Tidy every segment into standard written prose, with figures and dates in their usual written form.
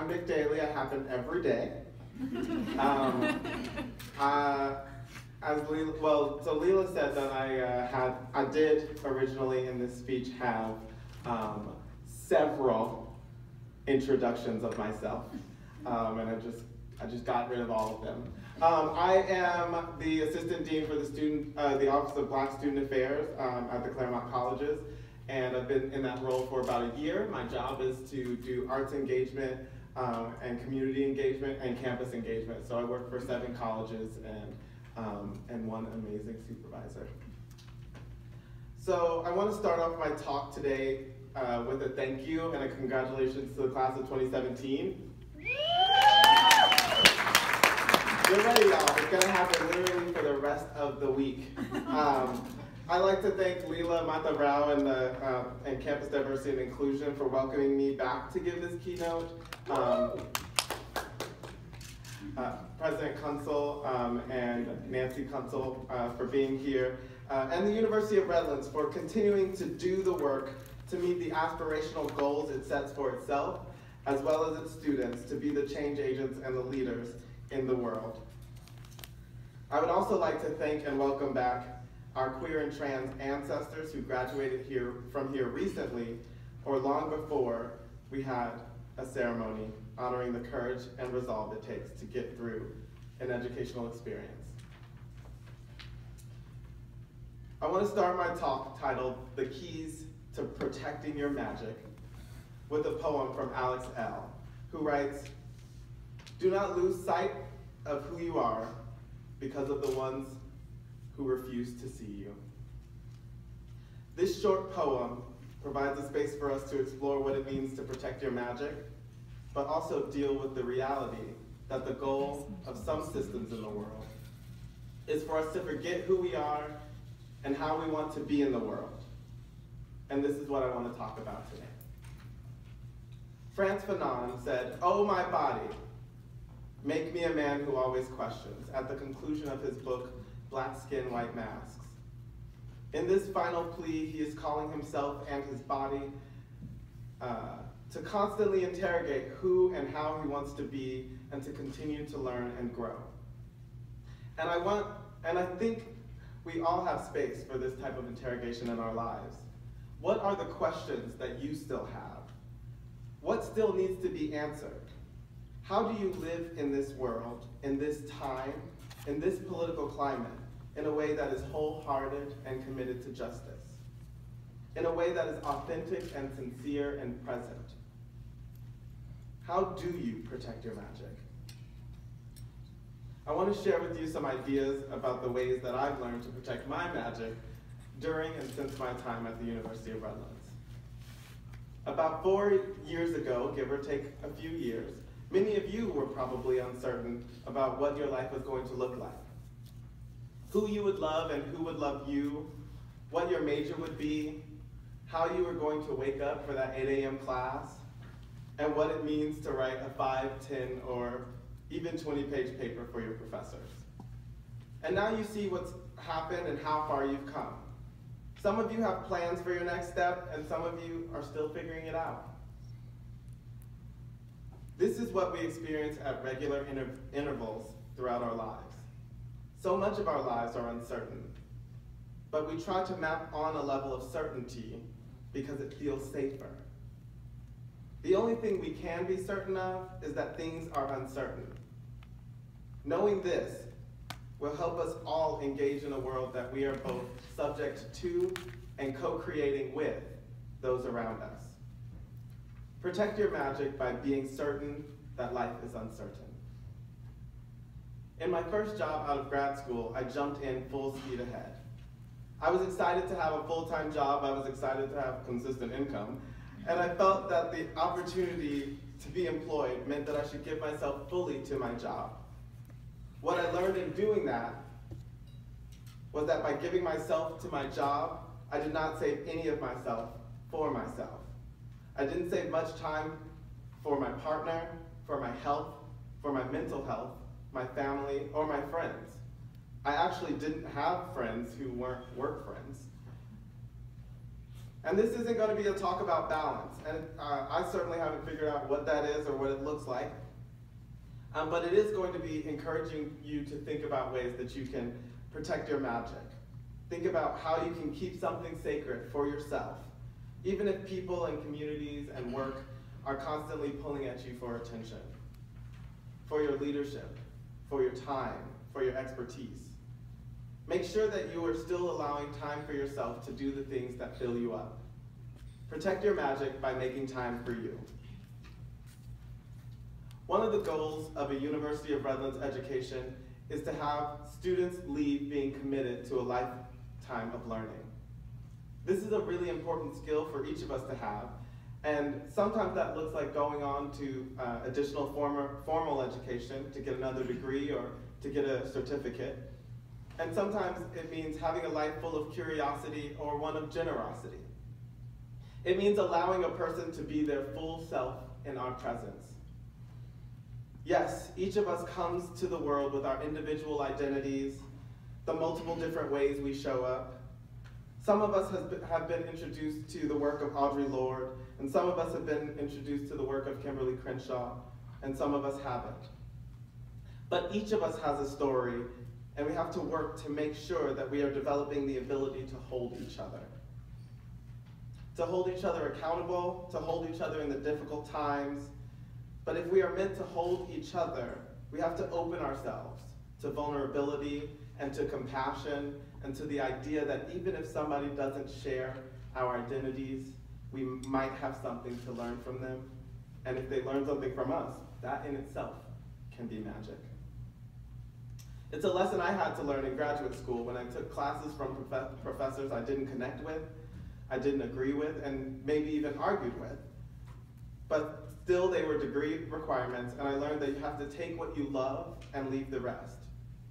I'm Nick Daly. I happen every day. So Leela said that I did originally in this speech have several introductions of myself, and I just got rid of all of them. I am the Assistant Dean for the Office of Black Student Affairs at the Claremont Colleges, and I've been in that role for about a year. My job is to do arts engagement and community engagement and campus engagement. So I work for 7 colleges and one amazing supervisor. So I want to start off my talk today with a thank you and a congratulations to the class of 2017. Get ready, y'all. It's going to happen literally for the rest of the week. I'd like to thank Leela Mata-Rao and Campus Diversity and Inclusion for welcoming me back to give this keynote. President Kunsel and Nancy Kunsel for being here, and the University of Redlands for continuing to do the work to meet the aspirational goals it sets for itself, as well as its students, to be the change agents and the leaders in the world. I would also like to thank and welcome back our queer and trans ancestors who graduated from here recently or long before we had a ceremony honoring the courage and resolve it takes to get through an educational experience. I want to start my talk titled "The Keys to Protecting Your Magic" with a poem from Alex L., who writes, "Do not lose sight of who you are because of the ones who refuse to see you." This short poem provides a space for us to explore what it means to protect your magic, but also deal with the reality that the goal of some systems in the world is for us to forget who we are and how we want to be in the world. And this is what I want to talk about today. Frantz Fanon said, "Oh, my body, make me a man who always questions," at the conclusion of his book, Black Skin, White Masks. In this final plea, he is calling himself and his body to constantly interrogate who and how he wants to be and to continue to learn and grow. And I think we all have space for this type of interrogation in our lives. What are the questions that you still have? What still needs to be answered? How do you live in this world, in this time, in this political climate, in a way that is wholehearted and committed to justice? In a way that is authentic and sincere and present? How do you protect your magic? I want to share with you some ideas about the ways that I've learned to protect my magic during and since my time at the University of Redlands. About 4 years ago, give or take a few years, many of you were probably uncertain about what your life was going to look like. Who you would love and who would love you, what your major would be, how you were going to wake up for that 8 a.m. class, and what it means to write a 5, 10, or even 20-page paper for your professors. And now you see what's happened and how far you've come. Some of you have plans for your next step, and some of you are still figuring it out. This is what we experience at regular intervals throughout our lives. So much of our lives are uncertain, but we try to map on a level of certainty because it feels safer. The only thing we can be certain of is that things are uncertain. Knowing this will help us all engage in a world that we are both subject to and co-creating with those around us. Protect your magic by being certain that life is uncertain. In my first job out of grad school, I jumped in full speed ahead. I was excited to have a full-time job, I was excited to have consistent income, and I felt that the opportunity to be employed meant that I should give myself fully to my job. What I learned in doing that was that by giving myself to my job, I did not save any of myself for myself. I didn't save much time for my partner, for my health, for my mental health, my family, or my friends. I actually didn't have friends who weren't work friends. And this isn't going to be a talk about balance, and I certainly haven't figured out what that is or what it looks like. But it is going to be encouraging you to think about ways that you can protect your magic. Think about how you can keep something sacred for yourself, even if people and communities and work are constantly pulling at you for attention, for your leadership, for your time, for your expertise. Make sure that you are still allowing time for yourself to do the things that fill you up. Protect your magic by making time for you. One of the goals of a University of Redlands education is to have students leave being committed to a lifetime of learning. This is a really important skill for each of us to have, and sometimes that looks like going on to additional formal education to get another degree or to get a certificate. And sometimes it means having a life full of curiosity or one of generosity. It means allowing a person to be their full self in our presence. Yes, each of us comes to the world with our individual identities, the multiple different ways we show up. Some of us have been introduced to the work of Audre Lorde, and some of us have been introduced to the work of Kimberly Crenshaw, and some of us haven't. But each of us has a story, and we have to work to make sure that we are developing the ability to hold each other. To hold each other accountable, to hold each other in the difficult times. But if we are meant to hold each other, we have to open ourselves to vulnerability and to compassion and to the idea that even if somebody doesn't share our identities, we might have something to learn from them. And if they learn something from us, that in itself can be magic. It's a lesson I had to learn in graduate school when I took classes from professors I didn't connect with, I didn't agree with, and maybe even argued with. But still, they were degree requirements, and I learned that you have to take what you love and leave the rest.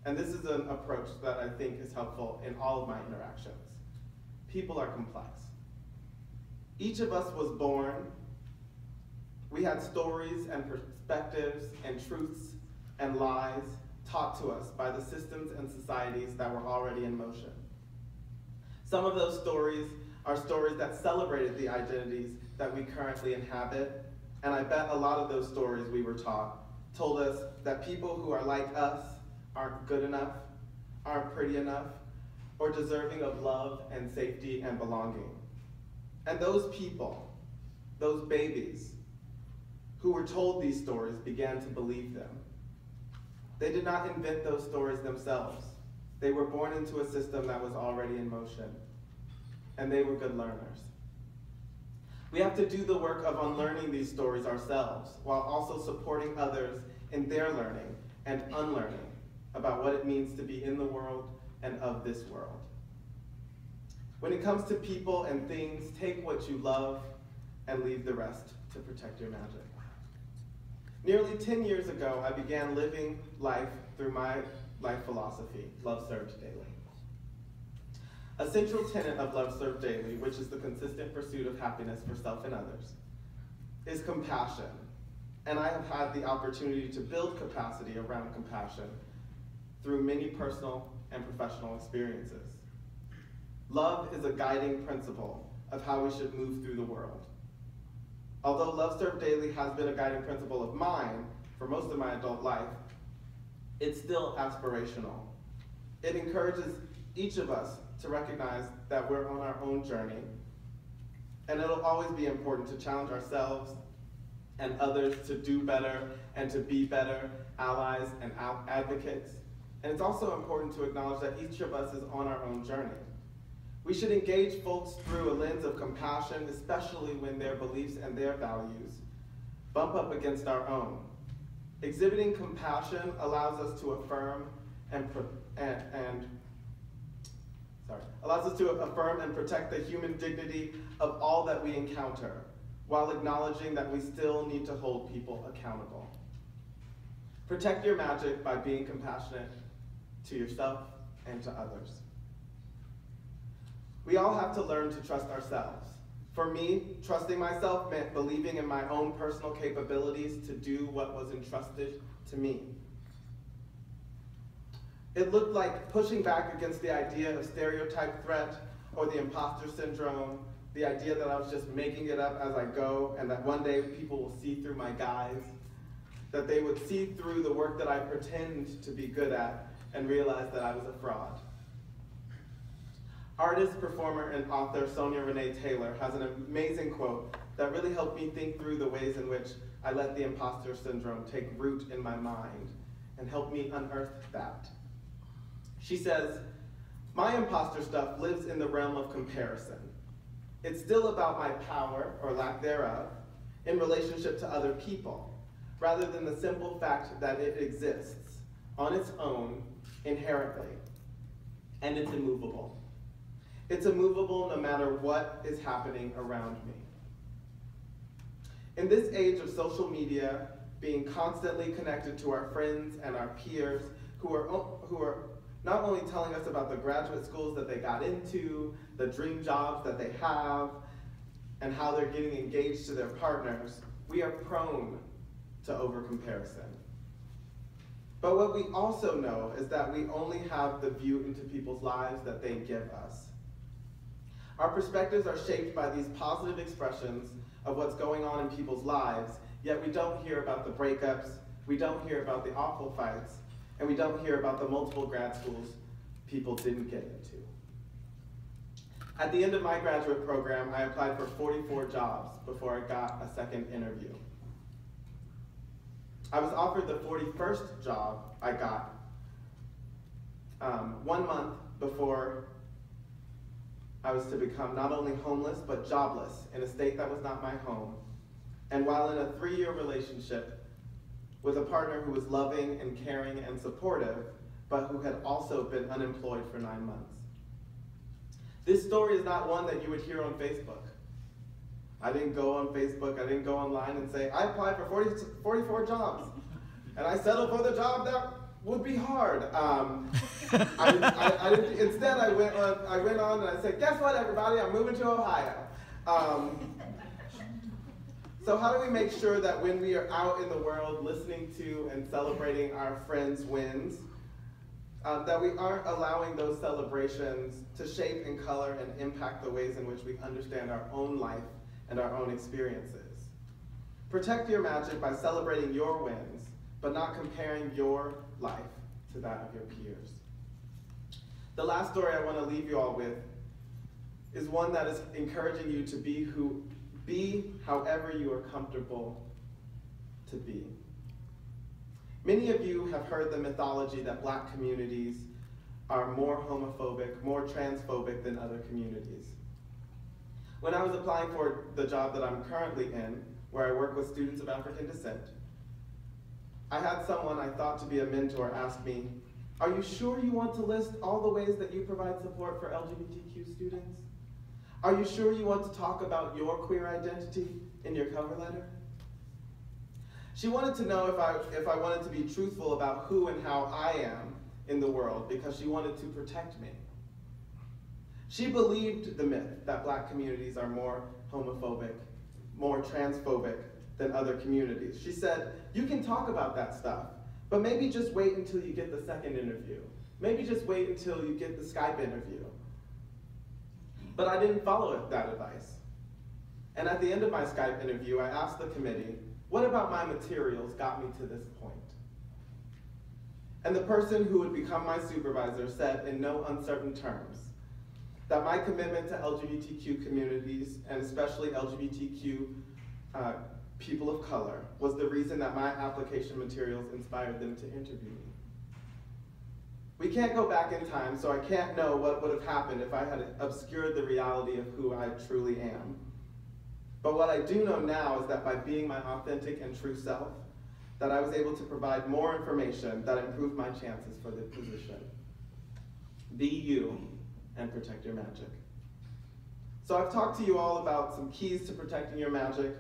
And this is an approach that I think is helpful in all of my interactions. People are complex. Each of us was born. We had stories and perspectives and truths and lies taught to us by the systems and societies that were already in motion. Some of those stories are stories that celebrated the identities that we currently inhabit, and I bet a lot of those stories we were taught told us that people who are like us aren't good enough, aren't pretty enough, or deserving of love and safety and belonging. And those people, those babies, who were told these stories began to believe them. They did not invent those stories themselves. They were born into a system that was already in motion, and they were good learners. We have to do the work of unlearning these stories ourselves, while also supporting others in their learning and unlearning about what it means to be in the world and of this world. When it comes to people and things, take what you love and leave the rest to protect your magic. Nearly 10 years ago, I began living life through my life philosophy, Love Served Daily. A central tenet of Love Served Daily, which is the consistent pursuit of happiness for self and others, is compassion. And I have had the opportunity to build capacity around compassion through many personal and professional experiences. Love is a guiding principle of how we should move through the world. Although Love Served Daily has been a guiding principle of mine for most of my adult life, it's still aspirational. It encourages each of us to recognize that we're on our own journey, and it'll always be important to challenge ourselves and others to do better and to be better allies and advocates. And it's also important to acknowledge that each of us is on our own journey. We should engage folks through a lens of compassion, especially when their beliefs and their values bump up against our own. Exhibiting compassion allows us to affirm and protect the human dignity of all that we encounter, while acknowledging that we still need to hold people accountable. Protect your magic by being compassionate to yourself and to others. We all have to learn to trust ourselves. For me, trusting myself meant believing in my own personal capabilities to do what was entrusted to me. It looked like pushing back against the idea of stereotype threat or the imposter syndrome the idea that I was just making it up as I go, and that one day people will see through my guise, that they would see through the work that I pretend to be good at and realize that I was a fraud. Artist, performer, and author Sonia Renee Taylor has an amazing quote that really helped me think through the ways in which I let the imposter syndrome take root in my mind and help me unearth that. She says, "My imposter stuff lives in the realm of comparison. It's still about my power, or lack thereof, in relationship to other people, rather than the simple fact that it exists on its own, inherently, and it's immovable. It's immovable no matter what is happening around me." In this age of social media, being constantly connected to our friends and our peers who are not only telling us about the graduate schools that they got into, the dream jobs that they have, and how they're getting engaged to their partners, we are prone to over-comparison. But what we also know is that we only have the view into people's lives that they give us. Our perspectives are shaped by these positive expressions of what's going on in people's lives, yet we don't hear about the breakups, we don't hear about the awful fights, and we don't hear about the multiple grad schools people didn't get into. At the end of my graduate program, I applied for 44 jobs before I got a second interview. I was offered the 41st job I got 1 month before I was to become not only homeless, but jobless in a state that was not my home, and while in a 3-year relationship with a partner who was loving and caring and supportive, but who had also been unemployed for 9 months. This story is not one that you would hear on Facebook. I didn't go on Facebook, I didn't go online and say, I applied for 44 jobs, and I settled for the job that would be hard. Instead, I went on and I said, guess what, everybody? I'm moving to Ohio. So how do we make sure that when we are out in the world listening to and celebrating our friends' wins, that we aren't allowing those celebrations to shape and color and impact the ways in which we understand our own life and our own experiences? Protect your magic by celebrating your wins, but not comparing your life to that of your peers. The last story I want to leave you all with is one that is encouraging you to be however you are comfortable to be. Many of you have heard the mythology that Black communities are more homophobic, more transphobic than other communities. When I was applying for the job that I'm currently in, where I work with students of African descent, I had someone I thought to be a mentor ask me, are you sure you want to list all the ways that you provide support for LGBTQ students? Are you sure you want to talk about your queer identity in your cover letter? She wanted to know if I wanted to be truthful about who and how I am in the world, because she wanted to protect me. She believed the myth that Black communities are more homophobic, more transphobic than other communities. She said, you can talk about that stuff, but maybe just wait until you get the second interview. Maybe just wait until you get the Skype interview. But I didn't follow that advice. And at the end of my Skype interview, I asked the committee, what about my materials got me to this point? And the person who would become my supervisor said in no uncertain terms that my commitment to LGBTQ communities, and especially LGBTQ people of color, was the reason that my application materials inspired them to interview me. We can't go back in time, so I can't know what would have happened if I had obscured the reality of who I truly am. But what I do know now is that by being my authentic and true self, that I was able to provide more information that improved my chances for the position. Be you and protect your magic. So I've talked to you all about some keys to protecting your magic,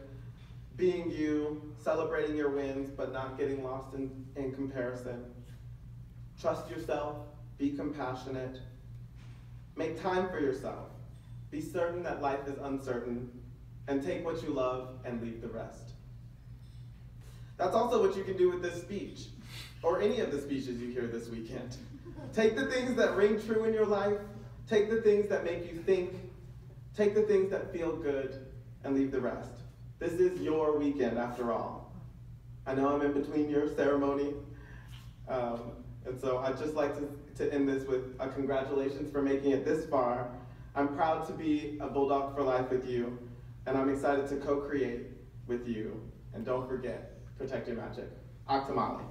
being you, celebrating your wins, but not getting lost in comparison. Trust yourself, be compassionate, make time for yourself, be certain that life is uncertain, and take what you love and leave the rest. That's also what you can do with this speech, or any of the speeches you hear this weekend. Take the things that ring true in your life, take the things that make you think, Take the things that feel good and leave the rest. This is your weekend after all. I know I'm in between your ceremony, and so I'd just like to end this with a congratulations for making it this far. I'm proud to be a Bulldog for Life with you, and I'm excited to co-create with you. And don't forget, protect your magic. Aktamali.